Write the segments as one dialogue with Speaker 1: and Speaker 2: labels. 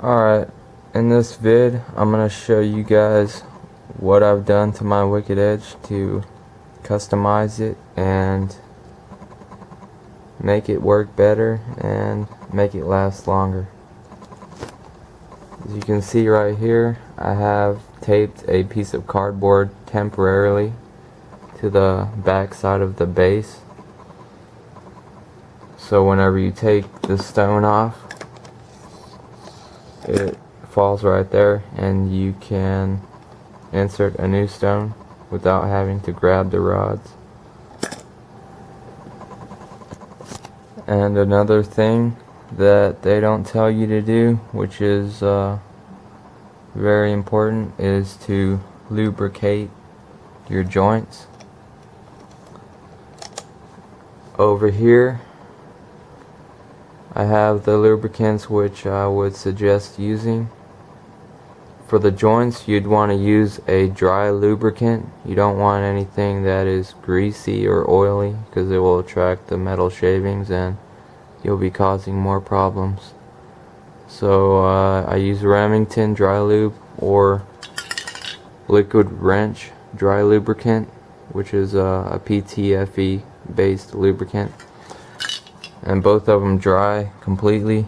Speaker 1: Alright, in this vid I'm going to show you guys what I've done to my Wicked Edge to customize it and make it work better and make it last longer. As you can see right here, I have taped a piece of cardboard temporarily to the back side of the base, so whenever you take the stone off, it falls right there and you can insert a new stone without having to grab the rods. And another thing that they don't tell you to do, which is very important, is to lubricate your joints. Over here I have the lubricants which I would suggest using. For the joints, you'd want to use a dry lubricant. You don't want anything that is greasy or oily, because it will attract the metal shavings and you'll be causing more problems. So I use Remington dry lube or liquid wrench dry lubricant, which is a PTFE based lubricant, and both of them dry completely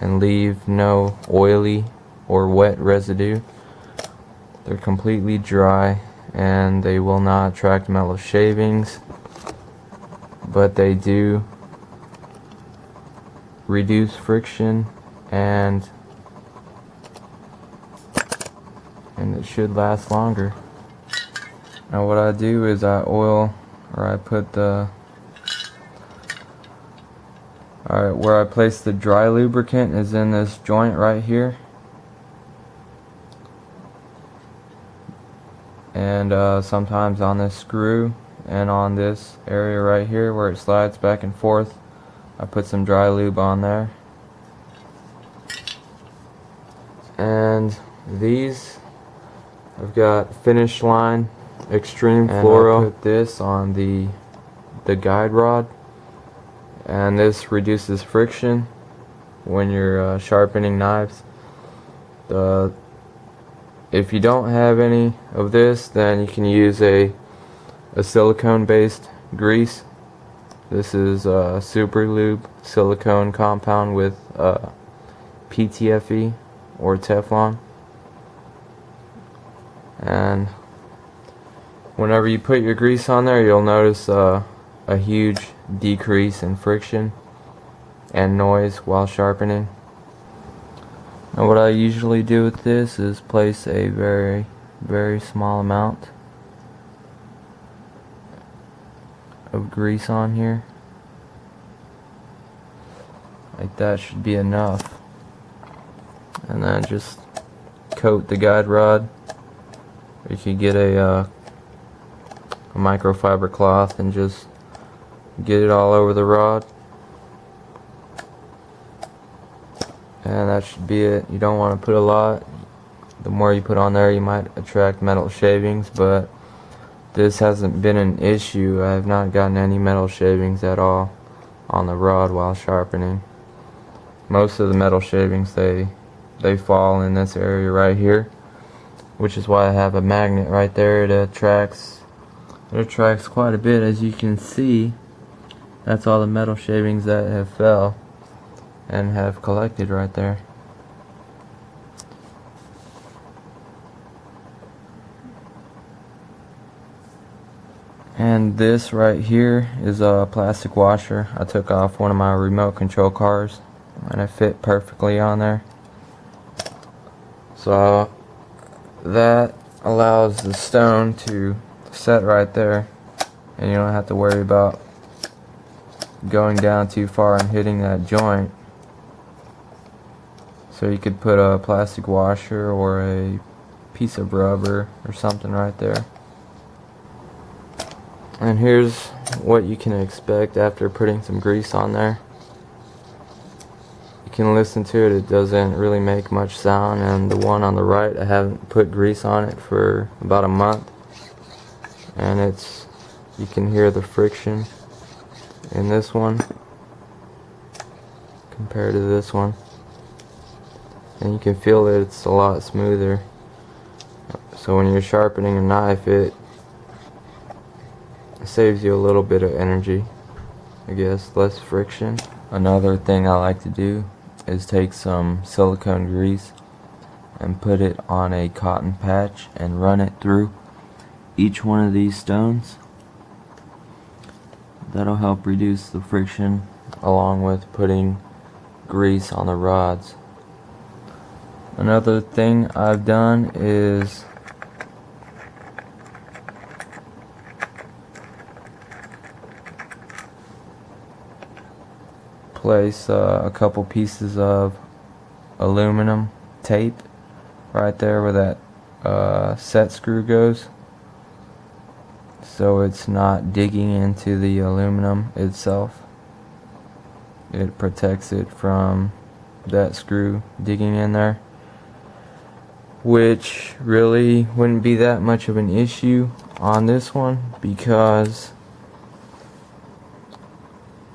Speaker 1: and leave no oily or wet residue. They're completely dry and they will not attract metal shavings, but they do reduce friction and it should last longer. Now what I do is I oil, or I put the where I place the dry lubricant is in this joint right here, and sometimes on this screw and on this area right here where it slides back and forth, I put some dry lube on there. And these, I've got Finish Line Extreme Fluoro. I put this on the guide rod, and this reduces friction when you're sharpening knives. If you don't have any of this, then you can use a silicone based grease. This is Super Lube silicone compound with PTFE or Teflon. And whenever you put your grease on there, you'll notice a huge decrease in friction and noise while sharpening. Now what I usually do with this is place a very, very small amount of grease on here. Like that should be enough. And then just coat the guide rod. You could get a microfiber cloth and just get it all over the rod. And that should be it. You don't want to put a lot. The more you put on there, you might attract metal shavings, but this hasn't been an issue. I have not gotten any metal shavings at all on the rod while sharpening. Most of the metal shavings, they fall in this area right here, which is why I have a magnet right there. It attracts quite a bit. As you can see, that's all the metal shavings that have fell and have collected right there. And this right here is a plastic washer I took off one of my remote control cars, and it fit perfectly on there. So that allows the stone to set right there, and you don't have to worry about going down too far and hitting that joint. So you could put a plastic washer or a piece of rubber or something right there. And here's what you can expect after putting some grease on there. You can listen to it, it doesn't really make much sound, and the one on the right, I haven't put grease on it for about a month, and you can hear the friction in this one compared to this one. and you can feel that it's a lot smoother. So when you're sharpening a knife, it saves you a little bit of energy, I guess, less friction. Another thing I like to do is take some silicone grease and put it on a cotton patch and run it through each one of these stones. That'll help reduce the friction, along with putting grease on the rods. Another thing I've done is place a couple pieces of aluminum tape right there where that set screw goes, so it's not digging into the aluminum itself. It protects it from that screw digging in there, which really wouldn't be that much of an issue on this one, because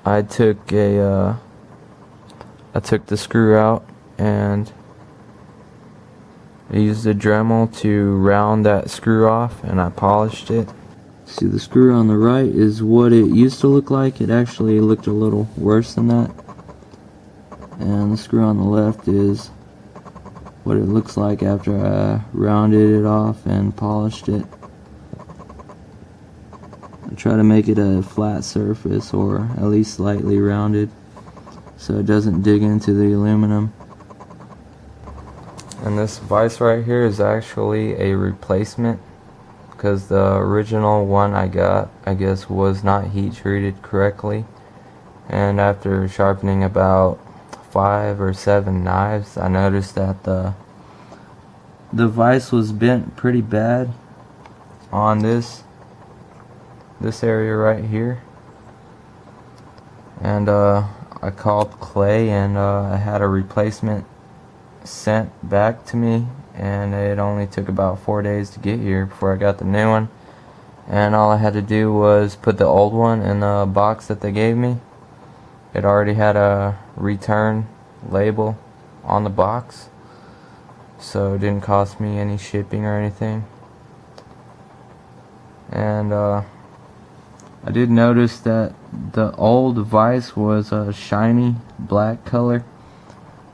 Speaker 1: I took the screw out and I used a Dremel to round that screw off, and I polished it. See, the screw on the right is what it used to look like. It actually looked a little worse than that. And the screw on the left is what it looks like after I rounded it off and polished it. I try to make it a flat surface, or at least slightly rounded, so it doesn't dig into the aluminum. And this vise right here is actually a replacement, because the original one I got, I guess, was not heat treated correctly. And after sharpening about 5 or 7 knives, I noticed that the vise was bent pretty bad on this area right here. And I called Clay, and I had a replacement sent back to me, and it only took about 4 days to get here before I got the new one. And all I had to do was put the old one in the box that they gave me. It already had a return label on the box, so it didn't cost me any shipping or anything. And I did notice that the old vise was a shiny black color,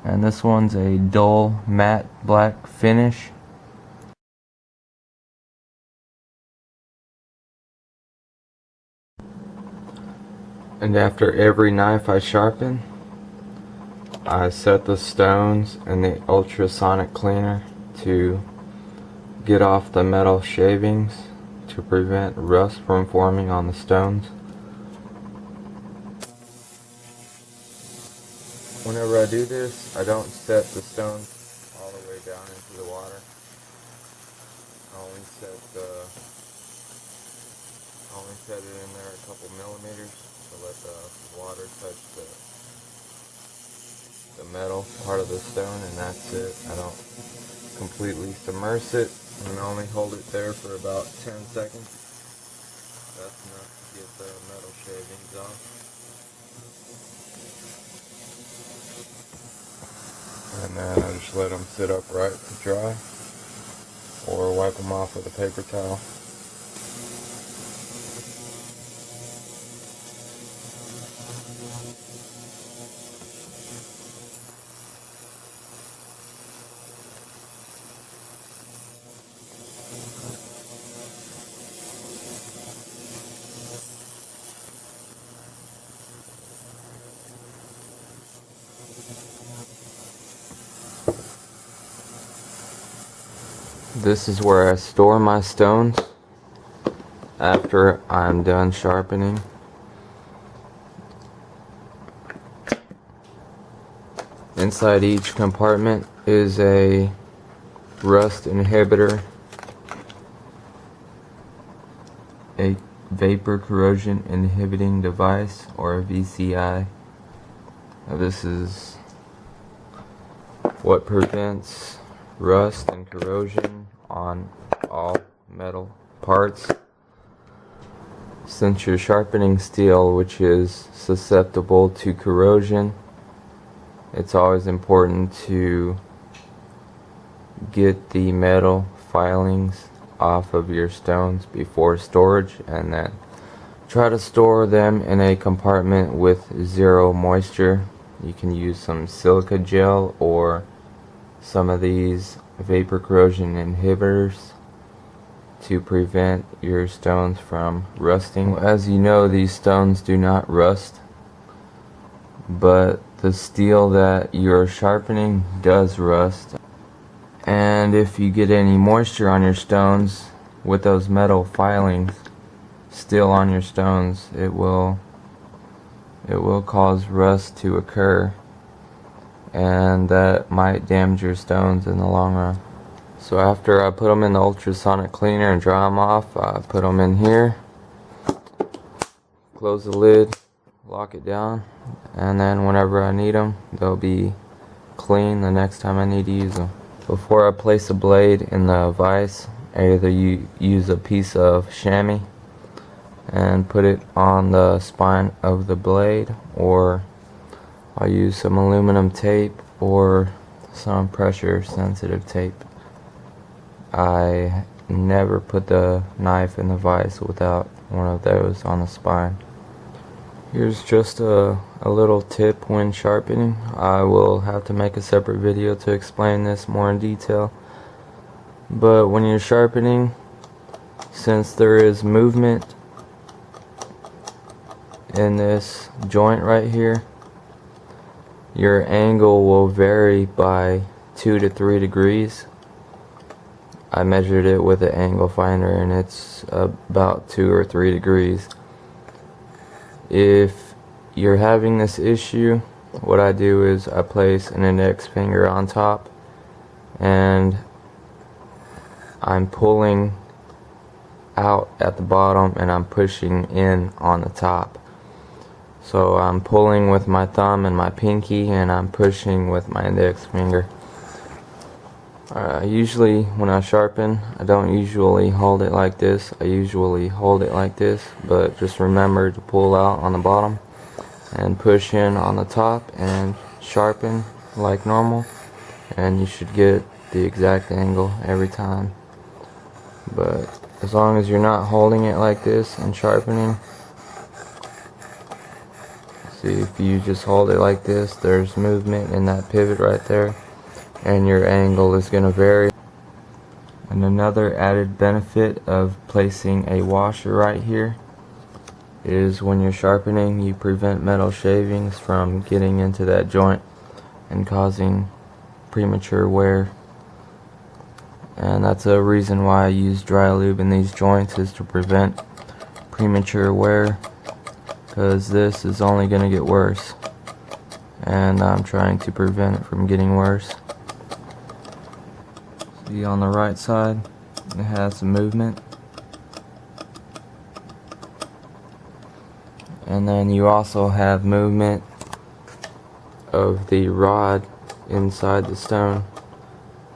Speaker 1: and this one's a dull matte black finish. And after every knife I sharpen, I set the stones in the ultrasonic cleaner to get off the metal shavings to prevent rust from forming on the stones. Whenever I do this, I don't set the stones all the way down into the water. I only set it in there a couple millimeters to let the water touch the metal part of the stone, and that's it. I don't completely submerge it, and I only hold it there for about 10 seconds. That's enough to get the metal shavings off. And then I just let them sit upright to dry, or wipe them off with a paper towel. This is where I store my stones after I'm done sharpening. Inside each compartment is a rust inhibitor, a vapor corrosion inhibiting device, or a VCI. This is what prevents rust and corrosion on all metal parts. Since you're sharpening steel, which is susceptible to corrosion, it's always important to get the metal filings off of your stones before storage, and then try to store them in a compartment with zero moisture. You can use some silica gel or some of these vapor corrosion inhibitors to prevent your stones from rusting. As you know, these stones do not rust, but the steel that you're sharpening does rust. And if you get any moisture on your stones with those metal filings still on your stones, it will cause rust to occur, and that might damage your stones in the long run. So after I put them in the ultrasonic cleaner and dry them off, I put them in here, close the lid, lock it down, and then whenever I need them, they'll be clean the next time I need to use them. Before I place a blade in the vise, I either use a piece of chamois and put it on the spine of the blade, or I'll use some aluminum tape or some pressure sensitive tape. I never put the knife in the vise without one of those on the spine. Here's just a little tip when sharpening. I will have to make a separate video to explain this more in detail. But when you're sharpening, since there is movement in this joint right here, your angle will vary by 2 to 3 degrees. I measured it with an angle finder and it's about 2 or 3 degrees. If you're having this issue, what I do is I place an index finger on top and I'm pulling out at the bottom and I'm pushing in on the top. So I'm pulling with my thumb and my pinky and I'm pushing with my index finger. Usually when I sharpen, I don't usually hold it like this. I usually hold it like this, but just remember to pull out on the bottom and push in on the top and sharpen like normal, and you should get the exact angle every time. But as long as you're not holding it like this and sharpening, see, if you just hold it like this, there's movement in that pivot right there, and your angle is going to vary. And another added benefit of placing a washer right here is when you're sharpening, you prevent metal shavings from getting into that joint and causing premature wear. And that's a reason why I use dri-lube in these joints, is to prevent premature wear, because this is only going to get worse, and I'm trying to prevent it from getting worse. See, on the right side it has some movement, and then you also have movement of the rod inside the stone,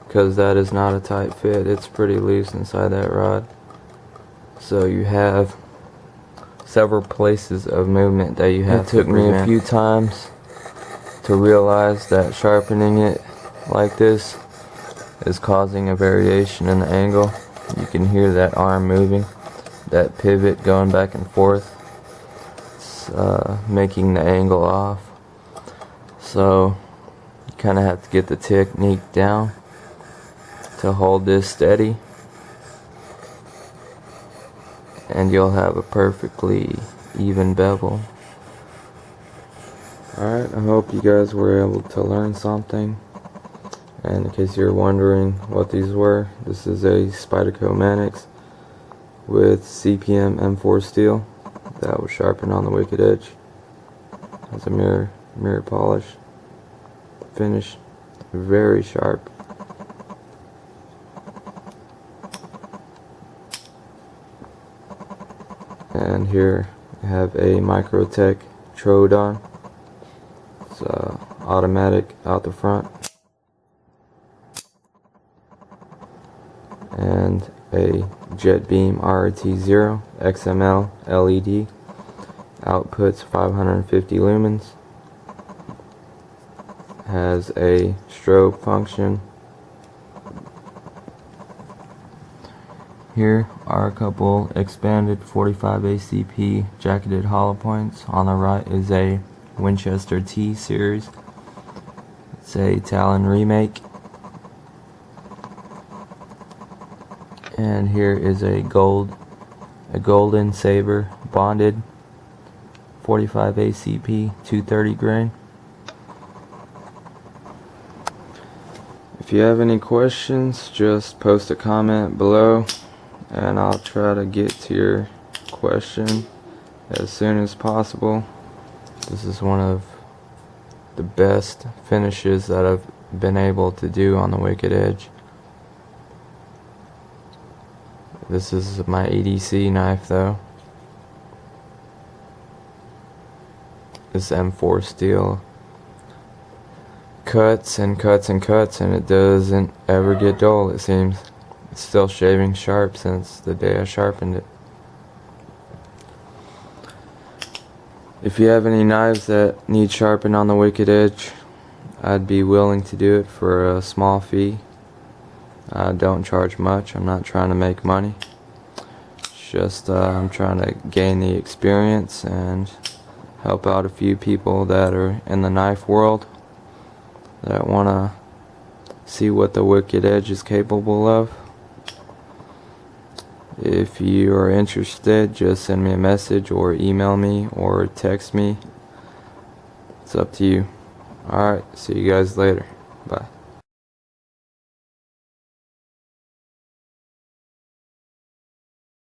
Speaker 1: because that is not a tight fit. It's pretty loose inside that rod. So you have several places of movement that you have to prevent. It took me a few times to realize that sharpening it like this is causing a variation in the angle. You can hear that arm moving, that pivot going back and forth. It's making the angle off. So you kind of have to get the technique down to hold this steady, and you'll have a perfectly even bevel. Alright, I hope you guys were able to learn something. And in case you're wondering what these were, this is a Spyderco Manix with CPM M4 steel that was sharpened on the wicked edge. Has a mirror polish finish, very sharp. And here I have a Microtech Troodon. It's automatic out the front, and a JetBeam RT0 XML LED, outputs 550 lumens, has a strobe function, Here are a couple expanded 45 ACP jacketed hollow points. On the right is a Winchester T series. It's a Talon remake. And here is a golden saber bonded 45 ACP 230 grain. If you have any questions, just post a comment below and I'll try to get to your question as soon as possible. This is one of the best finishes that I've been able to do on the Wicked Edge. This is my EDC knife though. This M4 steel cuts and cuts and cuts, and it doesn't ever get dull, it seems. It's still shaving sharp since the day I sharpened it. If you have any knives that need sharpened on the Wicked Edge, I'd be willing to do it for a small fee. I don't charge much. I'm not trying to make money. It's just I'm trying to gain the experience and help out a few people that are in the knife world that want to see what the Wicked Edge is capable of. If you are interested, just send me a message or email me or text me. It's up to you. Alright, see you guys later. Bye.